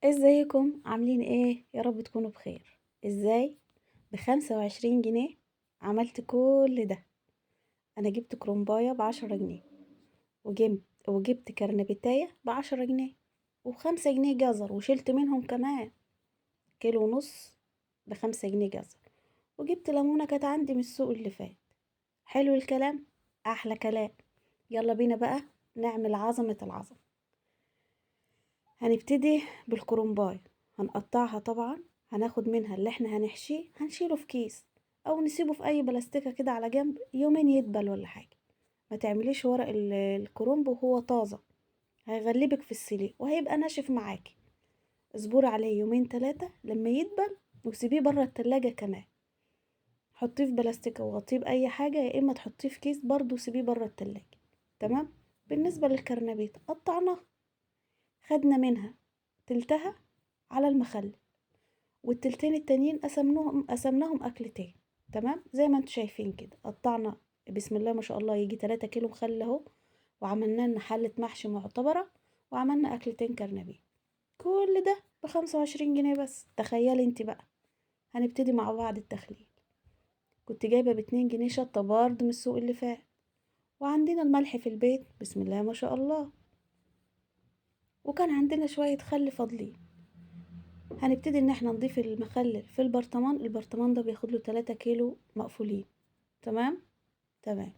ازيكم عاملين ايه؟ يا رب تكونوا بخير. ازاي ب25 جنيه عملت كل ده؟ انا جبت كرومباية ب10 جنيه، وجبت كرنبيتاية ب10 جنيه، و5 جنيه جزر، وشلت منهم كمان كيلو ونص ب5 جنيه جزر، وجبت ليمونة كانت عندي من السوق اللي فات. حلو الكلام، احلى كلام. يلا بينا بقى نعمل عظمة العظمة. هنبتدي بالكرنباية، هنقطعها طبعا. هناخد منها اللي احنا هنحشيه، هنشيله في كيس او نسيبه في اي بلاستيكة كده على جنب يومين يدبل ولا حاجة. ما تعمليش ورق الكرنب وهو طازة، هيغلبك في السليق وهيبقى ناشف معاكي. اصبري عليه يومين 3 لما يدبل، وسيبيه بره التلاجة كمان. حطيه في بلاستيكة وغطيه بأي حاجة، يا اما تحطيه في كيس برضو وسيبيه بره التلاجة. تمام. بالنسبة للكرنبيط قطعناه، خدنا منها تلتها على المخلل، والتلتين التانيين قسمناهم أكلتين. تمام، زي ما انتوا شايفين كده قطعنا. بسم الله ما شاء الله يجي 3 كيلو مخلل اهو، وعملنا لنا حلة محشي معتبرة، وعملنا أكلتين كرنبيه. كل ده ب25 جنيه بس. تخيلي انت بقى. هنبتدي مع بعض التخليل. كنت جايبة ب2 جنيه شطة برضه من السوق اللي فات، وعندنا الملح في البيت بسم الله ما شاء الله، وكان عندنا شوية خل فاضلين. هنبتدي ان احنا نضيف المخلل في البرطمان ده بياخد له 3 كيلو مقفولين. تمام. تمام.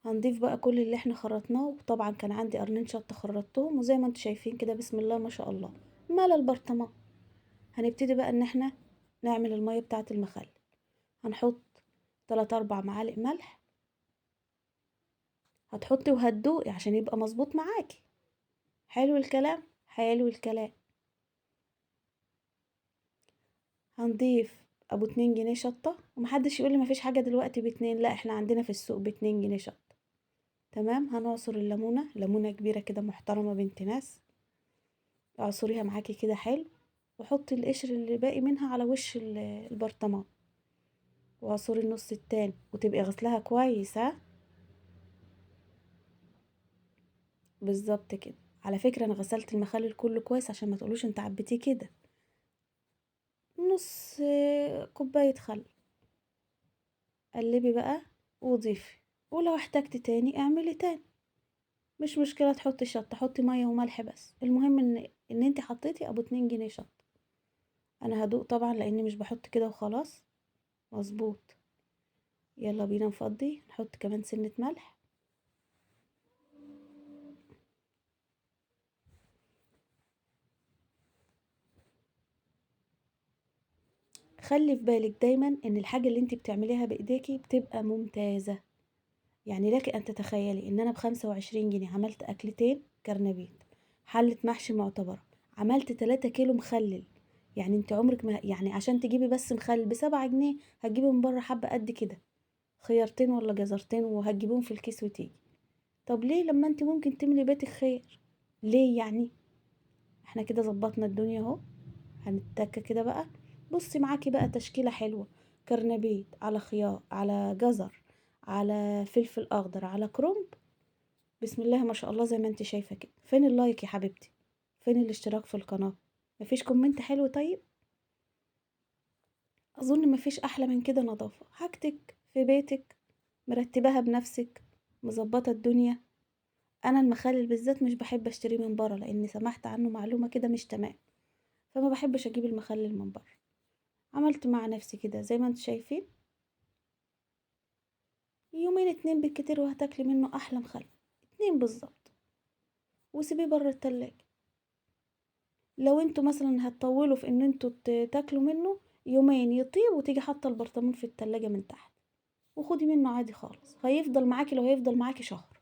هنضيف بقى كل اللي احنا خرطناه، وطبعا كان عندي قرنين شطة خرطتهم، وزي ما انتوا شايفين كده بسم الله ما شاء الله مال البرطمان. هنبتدي بقى ان احنا نعمل المية بتاعة المخلل. هنحط 3 4 معالق ملح. هتحطي وهتدوقي عشان يبقى مظبوط معاكي. حلو الكلام، حلو الكلام. هنضيف ابو 2 جنيه شطة، ومحدش يقولي مفيش حاجة دلوقتي ب2، لا احنا عندنا في السوق ب2 جنيه شطة. تمام. هنعصر الليمونة، ليمونة كبيرة كده محترمة بنت ناس، اعصريها معاكي كده حلو، وحطي القشر اللي باقي منها على وش البرطمان، واعصري النص التاني، وتبقي غسلها كويس. ها، بالظبط كده. على فكرة انا غسلت المخلل كله كويس عشان ما تقولوش انت عبيتيه كده. نص كوباية خل. قلبي بقى وضيفي، ولو احتجت تاني اعملي تاني، مش مشكلة. تحطي شطة، حطي مية وملح، بس المهم ان انت حطيتي ابو 2 جنيه شطة. انا هدوق طبعا لاني مش بحط كده وخلاص. مظبوط. يلا بينا نفضي، نحط كمان سنة ملح. خلي في بالك دايما ان الحاجة اللي انت بتعمليها بايديكي بتبقى ممتازة. يعني لك ان تتخيلي ان انا ب25 جنيه عملت اكلتين كرنبيت، حلة محشي معتبرة، عملت 3 كيلو مخلل. يعني انت عمرك ما، يعني عشان تجيبي بس مخلل ب7 جنيه هتجيبي من بره حبة قد كده، خيارتين ولا جزرتين، وهتجيبهم في الكيس وتيجي. طب ليه لما انت ممكن تملي بيتك خير؟ ليه يعني؟ احنا كده ظبطنا الدنيا اهو. هنتكة كده بقى. بصي معاكي بقى تشكيلة حلوة: كرنبيت على خيار على جزر على فلفل اخضر على كرنب. بسم الله ما شاء الله زي ما انت شايفة كده. فين اللايك يا حبيبتي؟ فين الاشتراك في القناة؟ مفيش كومنت حلو؟ طيب، اظن مفيش احلى من كده نظافة. حاجتك في بيتك، مرتباها بنفسك، مظبطة الدنيا. انا المخلل بالذات مش بحب اشتريه من بره، لاني سمعت عنه معلومة كده مش تمام، فما بحبش اجيب المخلل من بره. عملت مع نفسي كده زي ما انتوا شايفين، يومين 2 بالكتير وهتاكلي منه احلى مخلل. 2 بالظبط، وسيبيه بره التلاجة. لو انتوا مثلا هتطولوا في ان انتوا تاكلوا منه، يومين يطيب وتيجي حاطه البرطمان في التلاجة من تحت، وخدي منه عادي خالص. هيفضل معاكي، لو هيفضل معاكي شهر.